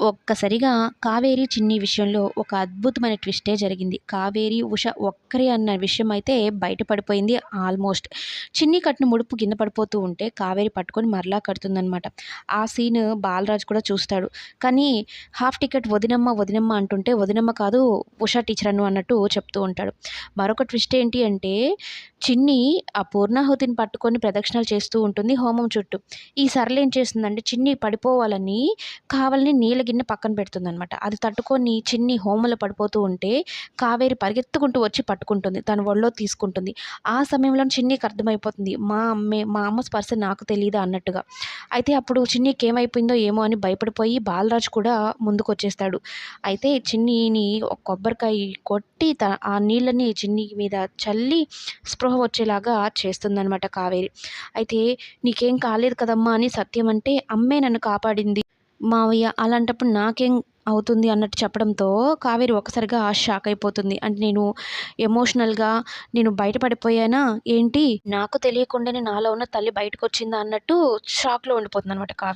ఒక్కసారిగా కావేరి, చిన్ని విషయంలో ఒక అద్భుతమైన ట్విస్టే జరిగింది. కావేరి, ఉష ఒక్కరే అన్న విషయం అయితే బయట పడిపోయింది ఆల్మోస్ట్. చిన్ని కట్టిన ముడుపు కింద పడిపోతూ ఉంటే కావేరి పట్టుకొని మరలా కడుతుందనమాట. ఆ సీన్ బాలరాజు కూడా చూస్తాడు. కానీ హాఫ్ టికెట్ వదినమ్మ, వదినమ్మ అంటుంటే వదినమ్మ కాదు ఉష టీచర్ అన్నట్టు చెప్తూ ఉంటాడు. మరొక ట్విస్ట్ ఏంటి అంటే చిన్ని ఆ పూర్ణాహుతిని పట్టుకొని ప్రదక్షిణలు చేస్తూ ఉంటుంది హోమం చుట్టూ. ఈ సరళ ఏం చేస్తుందంటే చిన్ని పడిపోవాలని కావాలని నీళ్ళ గిన్నె పక్కన పెడుతుందనమాట. అది తట్టుకొని చిన్ని హోమలో పడిపోతూ ఉంటే కావేరి పరిగెత్తుకుంటూ వచ్చి పట్టుకుంటుంది. తన ఒళ్ళో తీసుకుంటుంది. ఆ సమయంలోనే చిన్నికి అర్థమైపోతుంది. మా అమ్మ స్పర్శ నాకు తెలీదా అన్నట్టుగా. అయితే అప్పుడు చిన్నికి ఏమైపోయిందో ఏమో అని భయపడిపోయి బాలరాజు కూడా ముందుకొచ్చేస్తాడు. అయితే చిన్నిని ఒక కొబ్బరికాయ కొట్టి ఆ నీళ్ళని చిన్ని మీద చల్లి స్పృహ వచ్చేలాగా చేస్తుందనమాట కావేరి. అయితే "నీకేం కాలేదు కదమ్మా" అని సత్యం అంటే "అమ్మే నన్ను కాపాడింది మావయ్య, అలాంటప్పుడు నాకేం అవుతుంది" అన్నట్టు చెప్పడంతో కావేరి ఒక్కసారిగా షాక్ అయిపోతుంది. అంటే ఎమోషనల్‌గా నేను బయట పడిపోయానా ఏంటి? నాకు తెలియకుండానే నాలో ఉన్న తల్లి బయటకొచ్చిందా అన్నట్టు షాక్‌లో ఉండిపోతుందనమాట కావేరి.